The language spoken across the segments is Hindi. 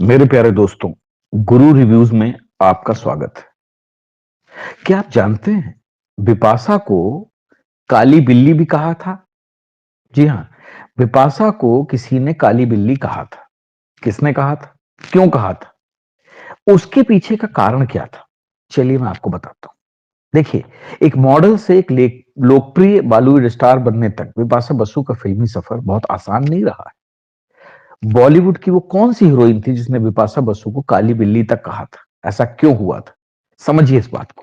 मेरे प्यारे दोस्तों, गुरु रिव्यूज में आपका स्वागत है। क्या आप जानते हैं, बिपाशा को काली बिल्ली भी कहा था? जी हाँ, बिपाशा को किसी ने काली बिल्ली कहा था। किसने कहा था? क्यों कहा था? उसके पीछे का कारण क्या था? चलिए मैं आपको बताता हूं। देखिए, एक मॉडल से एक लोकप्रिय बॉलीवुड स्टार बनने तक बिपाशा बसु का फिल्मी सफर बहुत आसान नहीं रहा है। बॉलीवुड की वो कौन सी हीरोइन थी जिसने बिपाशा बसु को काली बिल्ली तक कहा था? ऐसा क्यों हुआ था? समझिए इस बात को।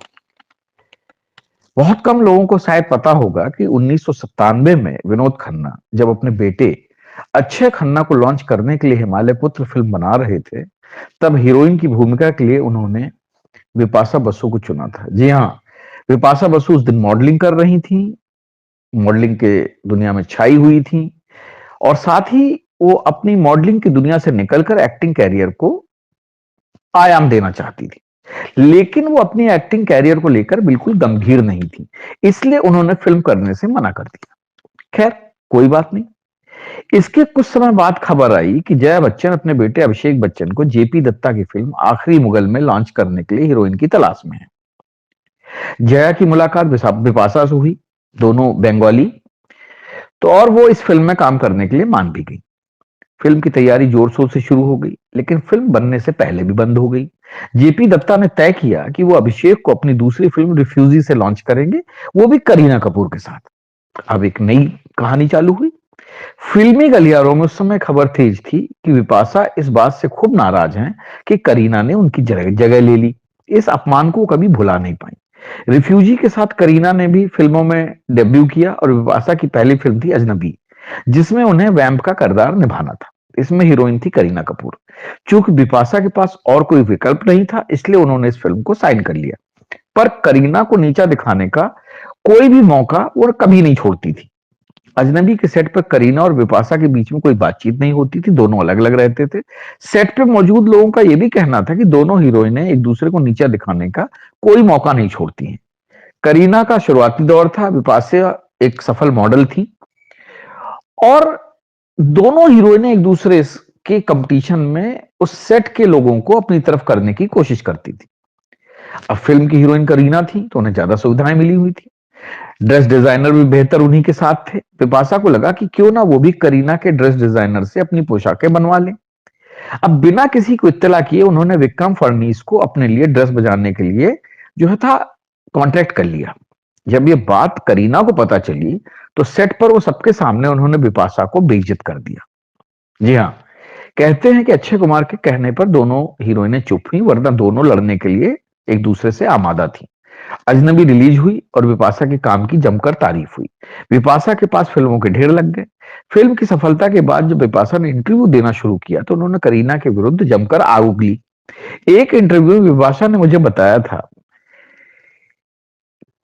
बहुत कम लोगों को शायद पता होगा कि 1997 में विनोद खन्ना जब अपने बेटे अक्षय खन्ना को लॉन्च करने के लिए हिमालय पुत्र फिल्म बना रहे थे, तब हीरोइन की भूमिका के लिए उन्होंने बिपाशा बसु को चुना था। जी हाँ, बिपाशा बसु उस दिन मॉडलिंग कर रही थी, मॉडलिंग के दुनिया में छाई हुई थी, और साथ ही वो अपनी मॉडलिंग की दुनिया से निकलकर एक्टिंग कैरियर को आयाम देना चाहती थी। लेकिन वो अपनी एक्टिंग कैरियर को लेकर बिल्कुल गंभीर नहीं थी, इसलिए उन्होंने फिल्म करने से मना कर दिया। खैर, कोई बात नहीं। इसके कुछ समय बाद खबर आई कि जया बच्चन अपने बेटे अभिषेक बच्चन को जेपी दत्ता की फिल्म आखिरी मुगल में लॉन्च करने के लिए हीरोइन की तलाश में है। जया की मुलाकात बिपाशा से हुई, दोनों बंगाली, तो और वो इस फिल्म में काम करने के लिए मान भी गई। फिल्म की तैयारी जोर शोर से शुरू हो गई, लेकिन फिल्म बनने से पहले भी बंद हो गई। जेपी दत्ता ने तय किया कि वो अभिषेक को अपनी दूसरी फिल्म रिफ्यूजी से लॉन्च करेंगे, वो भी करीना कपूर के साथ। अब एक नई कहानी चालू हुई। फिल्मी गलियारों में उस समय खबर तेज थी कि बिपाशा इस बात से खूब नाराज हैं कि करीना ने उनकी जगह जगह ले ली। इस अपमान को कभी भुला नहीं पाई। रिफ्यूजी के साथ करीना ने भी फिल्मों में डेब्यू किया, और बिपाशा की पहली फिल्म थी अजनबी, जिसमें उन्हें वैम्प का किरदार निभाना था। इसमें हीरोइन थी करीना कपूर। चूंकि बिपाशा के पास और कोई विकल्प नहीं था, इसलिए उन्होंने इस फिल्म को साइन कर लिया। पर करीना को नीचा दिखाने का कोई भी मौका वो कभी नहीं छोड़ती थी। अजनबी के सेट पर करीना और बिपाशा के बीच में कोई बातचीत नहीं होती थी, दोनों अलग अलग रहते थे। सेट पे मौजूद लोगों का यह भी कहना था कि दोनों हीरोइनें एक दूसरे को नीचा दिखाने का कोई मौका नहीं छोड़ती हैं। करीना का शुरुआती दौर था, बिपाशा एक सफल मॉडल थी, और दोनों हीरोइनें एक दूसरे के कंपटीशन में उस सेट के लोगों को अपनी तरफ करने की कोशिश करती थी। अब फिल्म की हीरोइन करीना थी तो उन्हें ज्यादा सुविधाएं मिली हुई थी। ड्रेस डिजाइनर भी बेहतर उन्हीं के साथ थे। बिपाशा को लगा कि क्यों ना वो भी करीना के ड्रेस डिजाइनर से अपनी पोशाकें बनवा ले। अब बिना किसी को इत्तला किए उन्होंने विक्रम फडनीस को अपने लिए ड्रेस बजाने के लिए जो है था कॉन्ट्रैक्ट कर लिया। जब ये बात करीना को पता चली, तो सेट पर वो सबके सामने उन्होंने बिपाशा को बेइज्जत कर दिया। जी हाँ, कहते हैं कि अक्षय कुमार के कहने पर दोनों हीरोइनें चुप हुई, वरना दोनों लड़ने के लिए एक दूसरे से आमादा थी। अजनबी रिलीज हुई और बिपाशा के काम की जमकर तारीफ हुई। बिपाशा के पास फिल्मों के ढेर लग गए। फिल्म की सफलता के बाद जब बिपाशा ने इंटरव्यू देना शुरू किया, तो उन्होंने करीना के विरुद्ध जमकर आग उगली। एक इंटरव्यू में बिपाशा ने मुझे बताया था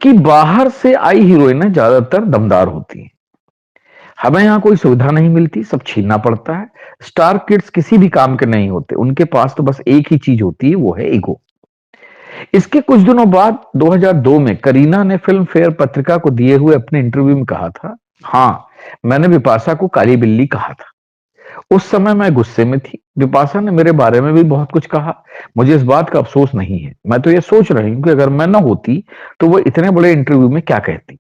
कि बाहर से आई हीरोइनें ज्यादातर दमदार होती हैं, हमें यहाँ कोई सुविधा नहीं मिलती, सब छीनना पड़ता है। स्टार किड्स किसी भी काम के नहीं होते, उनके पास तो बस एक ही चीज होती है, वो है ईगो। इसके कुछ दिनों बाद 2002 में करीना ने फिल्म फेयर पत्रिका को दिए हुए अपने इंटरव्यू में कहा था, हाँ, मैंने बिपाशा को काली बिल्ली कहा था। उस समय मैं गुस्से में थी। बिपाशा ने मेरे बारे में भी बहुत कुछ कहा। मुझे इस बात का अफसोस नहीं है। मैं तो ये सोच रही हूँ कि अगर मैं न होती तो वो इतने बड़े इंटरव्यू में क्या कहती।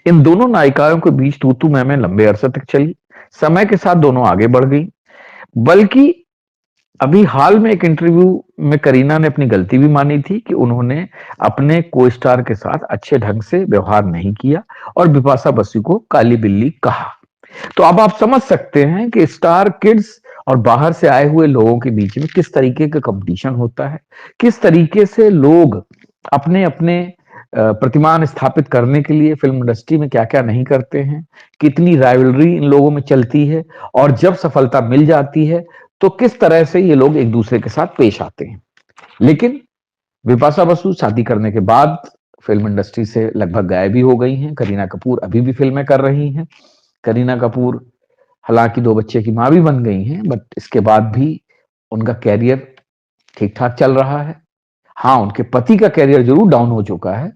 इन दोनों नायिकाओं के बीच तू मैं लंबे अरसे तक चली। समय के साथ दोनों आगे बढ़ गई। बल्कि अभी हाल में एक इंटरव्यू में करीना ने अपनी गलती भी मानी थी कि उन्होंने अपने को स्टार के साथ अच्छे ढंग से व्यवहार नहीं किया और बिपाशा बसु को काली बिल्ली कहा। तो अब आप समझ सकते हैं कि स्टार किड्स और बाहर से आए हुए लोगों के बीच में किस तरीके का कंपटीशन होता है, किस तरीके से लोग अपने अपने प्रतिमान स्थापित करने के लिए फिल्म इंडस्ट्री में क्या क्या नहीं करते हैं, कितनी राइवलरी इन लोगों में चलती है, और जब सफलता मिल जाती है तो किस तरह से ये लोग एक दूसरे के साथ पेश आते हैं। लेकिन बिपाशा बसु शादी करने के बाद फिल्म इंडस्ट्री से लगभग गायब ही हो गई हैं। करीना कपूर अभी भी फिल्में कर रही हैं। करीना कपूर हालांकि दो बच्चे की मां भी बन गई हैं, बट इसके बाद भी उनका कैरियर ठीक ठाक चल रहा है। हाँ, उनके पति का कैरियर जरूर डाउन हो चुका है।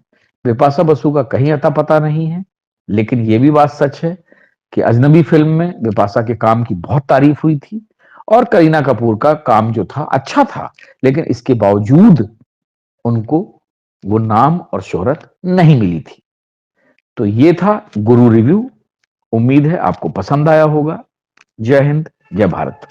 बिपाशा बसु का कहीं अता पता नहीं है। लेकिन यह भी बात सच है कि अजनबी फिल्म में बिपाशा के काम की बहुत तारीफ हुई थी, और करीना कपूर का काम जो था अच्छा था, लेकिन इसके बावजूद उनको वो नाम और शोहरत नहीं मिली थी। तो ये था गुरु रिव्यू। उम्मीद है आपको पसंद आया होगा। जय हिंद, जय भारत।